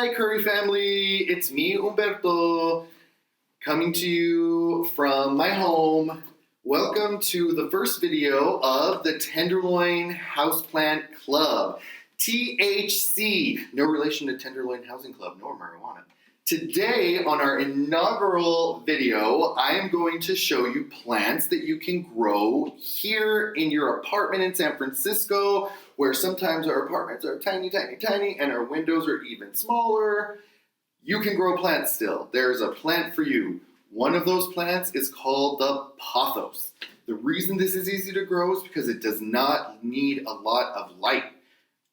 Hi, Curry family. It's me, Humberto, coming to you from my home. Welcome to the first video of the Tenderloin Houseplant Club. THC, no relation to Tenderloin Housing Club, nor marijuana. Today, on our inaugural video, I am going to show you plants that you can grow here in your apartment in San Francisco, where sometimes our apartments are tiny, tiny, tiny, and our windows are even smaller. You can grow plants still. There's a plant for you. One of those plants is called the Pothos. The reason this is easy to grow is because it does not need a lot of light.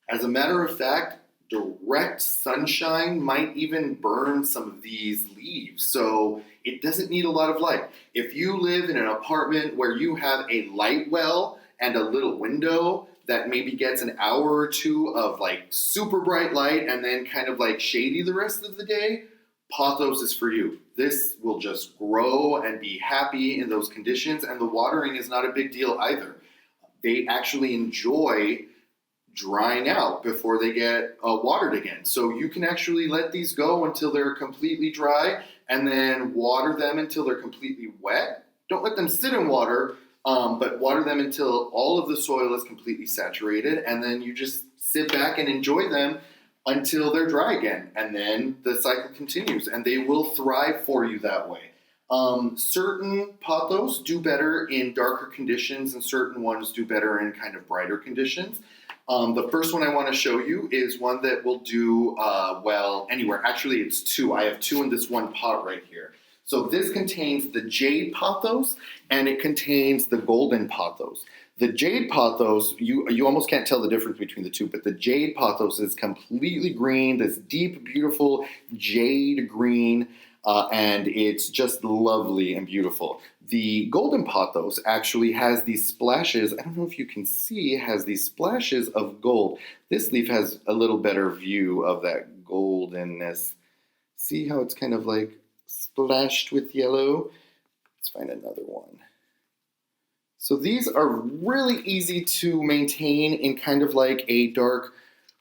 As a matter of fact, direct sunshine might even burn some of these leaves, so it doesn't need a lot of light. If you live in an apartment where you have a light well and a little window that maybe gets an hour or two of like super bright light and then kind of like shady the rest of the day, Pothos is for you. This will just grow and be happy in those conditions, and the watering is not a big deal either. They actually enjoy drying out before they get watered again. So you can actually let these go until they're completely dry and then water them until they're completely wet. Don't let them sit in water, but water them until all of the soil is completely saturated, and then you just sit back and enjoy them until they're dry again. And then the cycle continues, and they will thrive for you that way. Certain pothos do better in darker conditions, and certain ones do better in kind of brighter conditions. The first one I want to show you is one that will do well anywhere. Actually, it's two. I have two in this one pot right here. So this contains the jade pothos, and it contains the golden pothos. The jade pothos, you almost can't tell the difference between the two, but the jade pothos is completely green, this deep, beautiful jade green, and it's just lovely and beautiful. The golden pothos actually has these splashes, I don't know if you can see, has these splashes of gold. This leaf has a little better view of that goldenness. See how it's kind of like splashed with yellow? Let's find another one. So these are really easy to maintain in kind of like a dark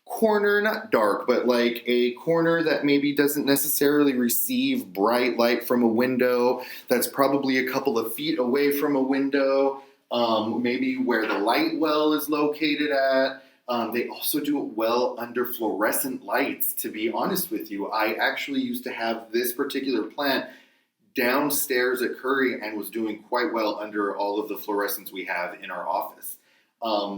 corner, not dark, but like a corner that maybe doesn't necessarily receive bright light from a window, that's probably a couple of feet away from a window, maybe where the light well is located at. They also do it well under fluorescent lights, to be honest with you. I actually used to have this particular plant downstairs at Curry and was doing quite well under all of the fluorescents we have in our office.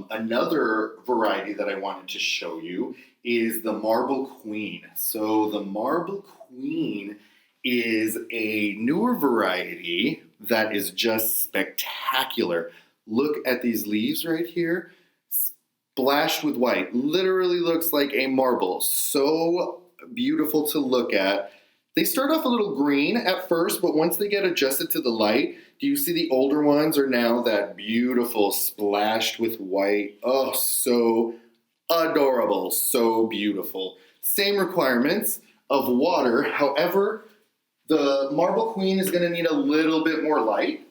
Another variety that I wanted to show you is the Marble Queen. So the Marble Queen is a newer variety that is just spectacular. Look at these leaves right here, splashed with white. Literally looks like a marble. So beautiful to look at. They start off a little green at first, but once they get adjusted to the light, do you see the older ones are now that beautiful splashed with white? Oh, so adorable, so beautiful. Same requirements of water. However, the Marble Queen is going to need a little bit more light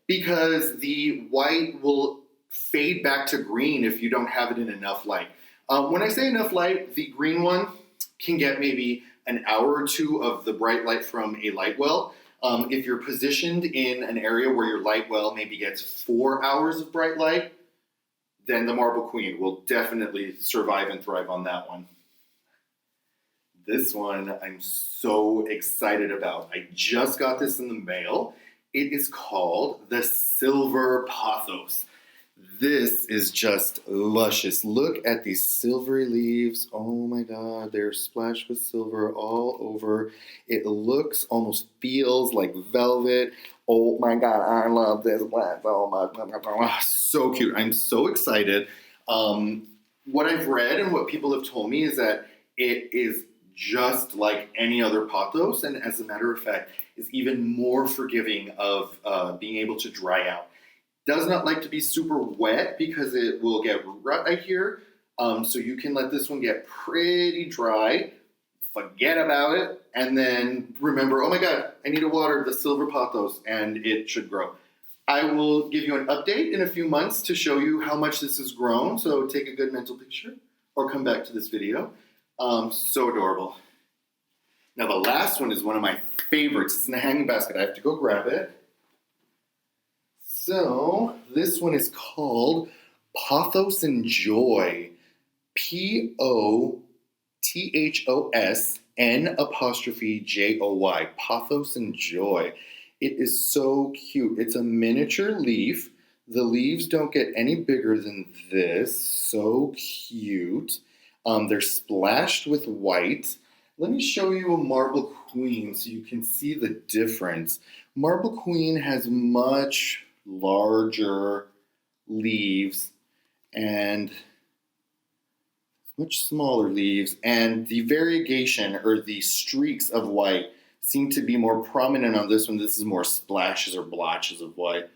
because the white will fade back to green if you don't have it in enough light. When I say enough light, the green one can get maybe an hour or two of the bright light from a light well. If you're positioned in an area where your light well maybe gets 4 hours of bright light, then the Marble Queen will definitely survive and thrive on that one. This one I'm so excited about. I just got this in the mail. It is called the Silver Pothos. This is just luscious. Look at these silvery leaves. Oh my God, they're splashed with silver all over. It looks, almost feels like velvet. Oh my God, I love this plant so much. So cute. I'm so excited. What I've read and what people have told me is that it is just like any other pothos, and as a matter of fact, is even more forgiving of being able to dry out. Does not like to be super wet because it will get rut, I hear. So you can let this one get pretty dry, forget about it, and then remember, oh my God, I need to water the silver pothos, and it should grow. I will give you an update in a few months to show you how much this has grown, so take a good mental picture or come back to this video. So adorable. Now the last one is one of my favorites. It's in the hanging basket. I have to go grab it. So this one is called Pothos and Joy. POTHOSN'Joy. Pothos and Joy. It is so cute. It's a miniature leaf. The leaves don't get any bigger than this. So cute. They're splashed with white. Let me show you a Marble Queen so you can see the difference. Marble Queen has much larger leaves and much smaller leaves, and the variegation or the streaks of white seem to be more prominent on this one. This is more splashes or blotches of white.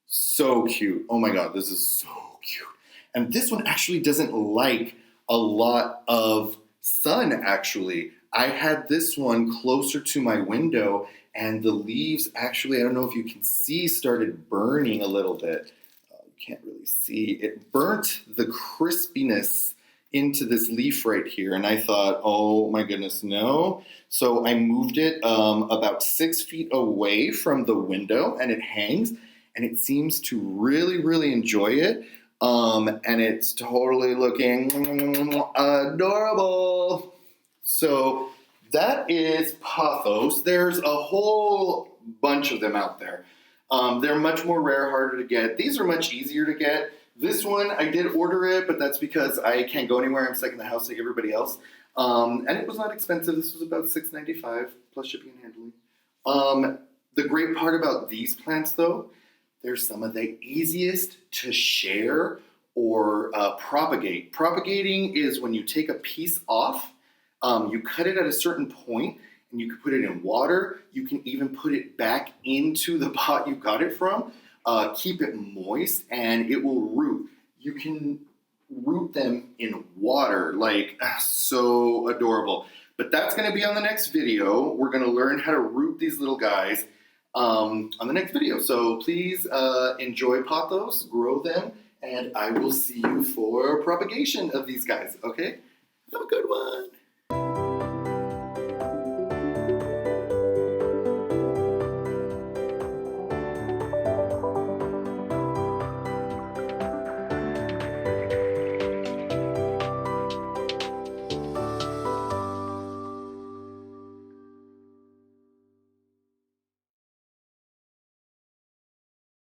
So cute. Oh my god, this is so cute. And this one actually doesn't like a lot of sun, actually. I had this one closer to my window, and the leaves actually, I don't know if you can see, started burning a little bit. You can't really see. It burnt the crispiness into this leaf right here, and I thought, oh my goodness, no. So I moved it about 6 feet away from the window, and it hangs, and it seems to really enjoy it. And it's totally looking adorable. So that is Pothos. There's a whole bunch of them out there. They're much more rare, harder to get. These are much easier to get. This one, I did order it, but that's because I can't go anywhere. I'm stuck in the house like everybody else. And it was not expensive. This was about $6.95 plus shipping and handling. The great part about these plants, though, they're some of the easiest to share or propagate. Propagating is when you take a piece off, you cut it at a certain point, and you can put it in water. You can even put it back into the pot you got it from. Keep it moist, and it will root. You can root them in water, like so adorable. But that's going to be on the next video. We're going to learn how to root these little guys on the next video. So please enjoy Pothos, grow them, and I will see you for propagation of these guys, okay? Have a good one.